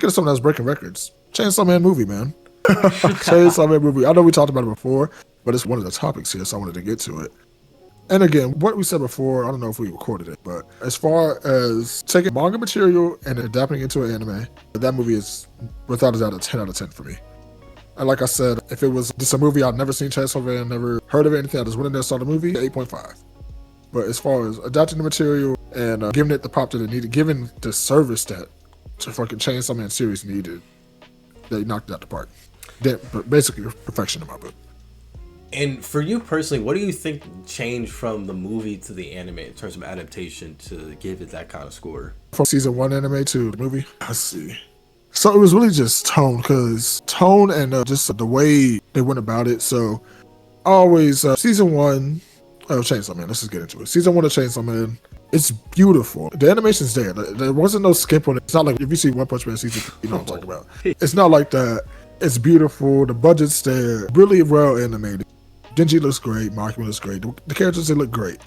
Get something that's breaking records. Chainsaw Man movie, man. Chainsaw Man movie. I know we talked about it before, but it's one of the topics here, so I wanted to get to it. And again, what we said before, I don't know if we recorded it, but as far as taking manga material and adapting it into an anime, that movie is without a doubt a 10 out of 10 for me. And like I said, if it was just a movie I'd never seen Chainsaw Man, never heard of anything, I just went in there and saw the movie, 8.5. But as far as adapting the material and giving it the pop that it needed, giving the service that the fucking Chainsaw Man series needed, they knocked it out the park. Basically, perfection in my book. And for you personally, what do you think changed from the movie to the anime in terms of adaptation to give it that kind of score? From season 1 anime to the movie, let's see. So it was really just tone, because tone and just the way they went about it. So always, season 1 of Chainsaw Man, let's just get into it. Season 1 of Chainsaw Man, it's beautiful. The animation's there. There wasn't no skip on it. It's not like if you see One Punch Man season 2, you know what I'm talking about. It's not like that. It's beautiful. The budget's there. Really well animated. Denji looks great. Makima looks great. The characters, they look great.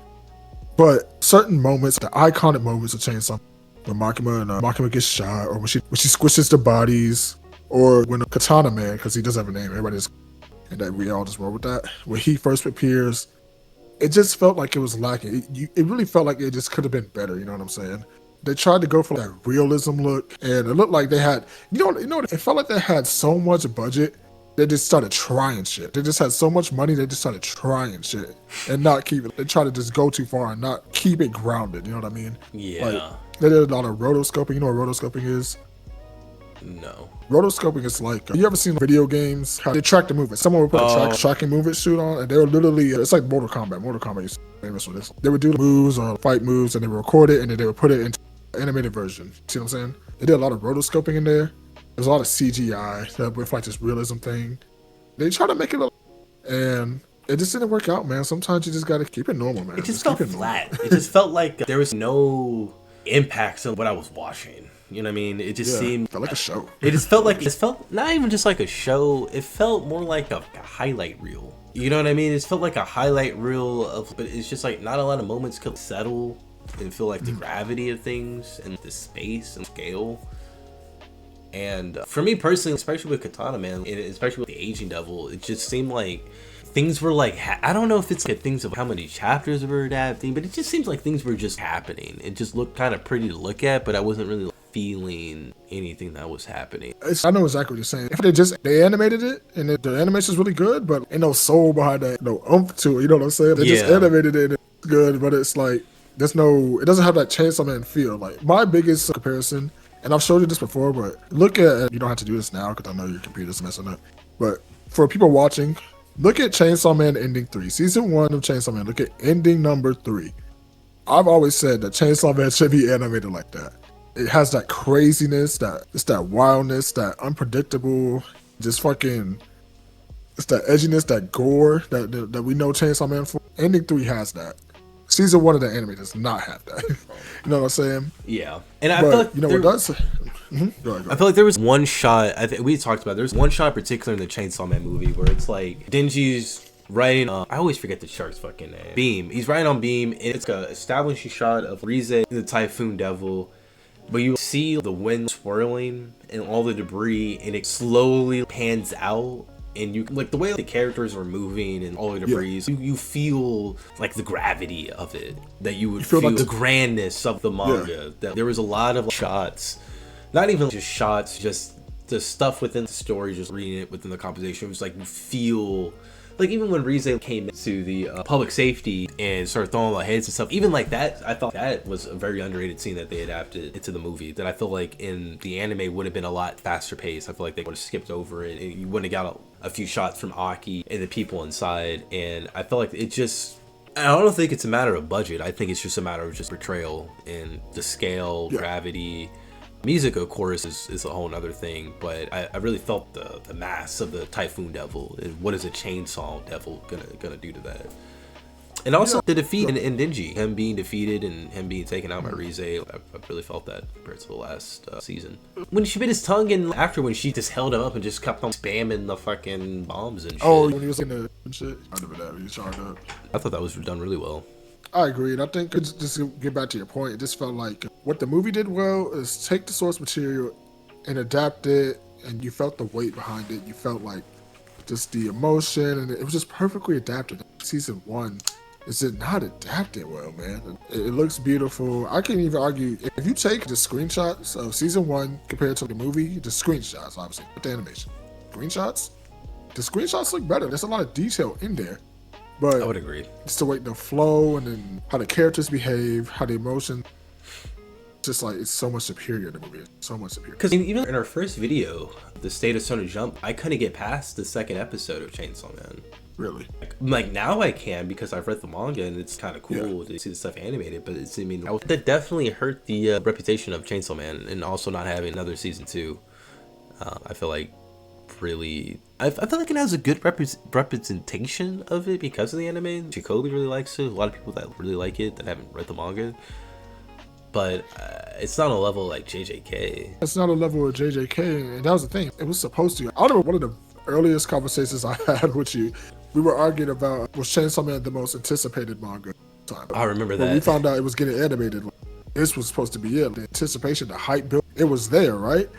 But certain moments, the iconic moments of Chainsaw, when Makima gets shot, or when she squishes the bodies, or when Katana Man, because he does have a name, everybody's, and that we all just roll with that. When he first appears, it just felt like it was lacking. It really felt like it just could have been better. You know what I'm saying? They tried to go for that realism look, and it looked like they had, it felt like they had so much budget. They just started trying shit. They just had so much money, they just started trying shit and not keep it. They tried to just go too far and not keep it grounded. You know what I mean? Yeah. Like, they did a lot of rotoscoping. You know what rotoscoping is? No. Rotoscoping is like, you ever seen video games? How they track the movement. Someone would put a tracking movement suit on, and they were literally, it's like Mortal Kombat. Mortal Kombat is famous for this. They would do the moves or fight moves, and they would record it, and then they would put it into an animated version. See what I'm saying? They did a lot of rotoscoping in there. There's a lot of CGI with like this realism thing. They try to make it and it just didn't work out, man. Sometimes you just gotta keep it normal, man. It just felt flat. It just felt like there was no impacts on what I was watching. You know what I mean? It just felt like a show. It felt not even just like a show. It felt more like a highlight reel. You know what I mean? It felt like a highlight reel but it's just like not a lot of moments could settle and feel like the gravity of things and the space and scale. And for me personally, especially with Katana Man, and especially with the Aging Devil, it just seemed like things were like, I don't know if it's like things of how many chapters were adapting, but it just seems like things were just happening. It just looked kind of pretty to look at, but I wasn't really feeling anything that was happening. I know exactly what you're saying. If they animated it, and the animation's really good, but ain't no soul behind that, no oomph to it, you know what I'm saying? They just animated it and it's good, but it's like, it doesn't have that Chainsaw Man feel. Like, my biggest comparison, and I've showed you this before, but look at, you don't have to do this now because I know your computer's messing up, but for people watching, look at Chainsaw Man Ending 3. Season 1 of Chainsaw Man, look at ending number 3. I've always said that Chainsaw Man should be animated like that. It has that craziness, that wildness, that unpredictable, just fucking, it's that edginess, that gore that we know Chainsaw Man for. Ending 3 has that. Season 1 of the anime does not have that. You know what I'm saying? Yeah. And I feel like, you know what does? Go ahead. I feel like there was one shot, we talked about, there's one shot in particular in the Chainsaw Man movie where it's like Denji's riding, I always forget the shark's fucking name. Beam. He's riding on Beam, and it's an establishing shot of REZE, the Typhoon Devil, but you see the wind swirling and all the debris, and it slowly pans out. And you like the way the characters are moving and all the debris, you feel like the gravity of it, that you would feel like the grandness of the manga. That there was a lot of shots, not even just shots, just the stuff within the story, just reading it within the composition. It was like you feel like even when REZE came into the public safety and started throwing the heads and stuff, even like that, I thought that was a very underrated scene that they adapted into the movie that I feel like in the anime would have been a lot faster paced. I feel like they would have skipped over it and you wouldn't have got a few shots from Aki and the people inside. And I feel like it just, I don't think it's a matter of budget. I think it's just a matter of just portrayal and the scale, gravity. Music, of course, is a whole nother thing, but I really felt the mass of the Typhoon Devil and what is a Chainsaw Devil gonna do to that. And also the defeat in Denji, him being defeated and him being taken out by REZE, I really felt that compared to the last season. When she bit his tongue and after when she just held him up and just kept on spamming the fucking bombs and shit. Oh, when he was in the shit? I remember that when he was charged up. I thought that was done really well. I agree, and I think just to get back to your point, it just felt like what the movie did well is take the source material and adapted, and you felt the weight behind it. You felt like just the emotion, and it was just perfectly adapted. Season 1 is it not adapted well, man. It looks beautiful. I can't even argue if you take the screenshots of season 1 compared to the movie, the screenshots, obviously, with the animation, the screenshots look better. There's a lot of detail in there, but I would agree. It's the way the flow and then how the characters behave, how the emotion. Just like it's so much superior to the movie. It's so much superior. Because even in our first video, the State of Sona Jump, I couldn't get past the second episode of Chainsaw Man. Really? Like now I can because I've read the manga and it's kind of cool to see the stuff animated. But it's that definitely hurt the reputation of Chainsaw Man, and also not having another season 2. I feel like I feel like it has a good representation of it because of the anime. Jacoby really likes it. A lot of people that really like it that haven't read the manga. But it's not a level like JJK. It's not a level of JJK, and that was the thing. It was supposed to. I remember one of the earliest conversations I had with you. We were arguing about, was Chainsaw Man the most anticipated manga at the time? I remember that. When we found out it was getting animated, this was supposed to be it. The anticipation, the hype build, it was there, right?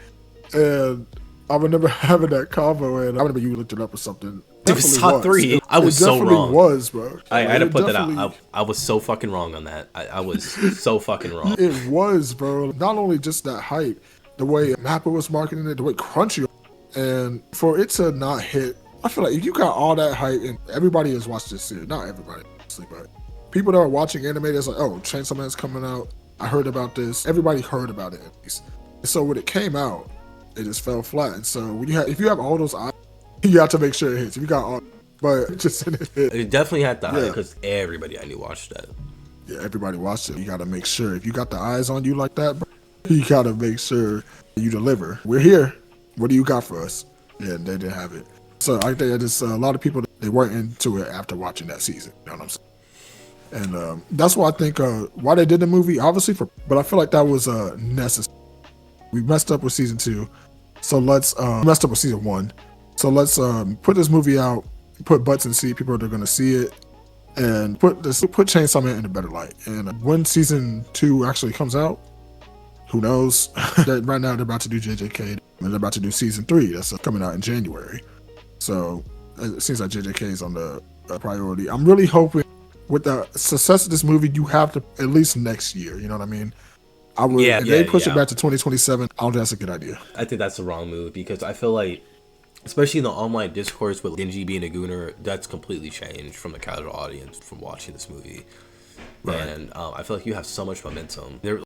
And I remember having that convo, and I remember you looked it up or something. It was top 3. I was so wrong. It was, bro. I had to put that out. I was so fucking wrong on that. I was so fucking wrong. It was, bro. Not only just that hype, the way Mappa was marketing it, the way Crunchy, and for it to not hit, I feel like if you got all that hype, and everybody has watched this series, not everybody, obviously, but people that are watching anime, it's like, oh, Chainsaw Man's coming out. I heard about this. Everybody heard about it at least. And so when it came out, it just fell flat. And so when if you have all those eyes, you have to make sure it hits. If you got all, but it just didn't hit. It definitely had the hype because everybody I knew watched that. Yeah, everybody watched it. You got to make sure if you got the eyes on you like that, bro, you got to make sure you deliver. We're here. What do you got for us? Yeah, they didn't have it. So I think just a lot of people, they weren't into it after watching that season. You know what I'm saying? And that's why I think why they did the movie, obviously, but I feel like that was necessary. We messed up with season 2, so let's messed up with season 1. So let's put this movie out, put butts in the seat, people that are going to see it, and put Chainsaw Man in a better light. And when season 2 actually comes out, who knows? Right now they're about to do JJK, and they're about to do season 3. That's coming out in January. So it seems like JJK is on the priority. I'm really hoping with the success of this movie, you have to at least next year. You know what I mean? I would. If they push it back to 2027, I don't think that's a good idea. I think that's the wrong move because I feel like, especially in the online discourse with Denji being a gooner, that's completely changed from the casual audience from watching this movie. Right. And I feel like you have so much momentum. There,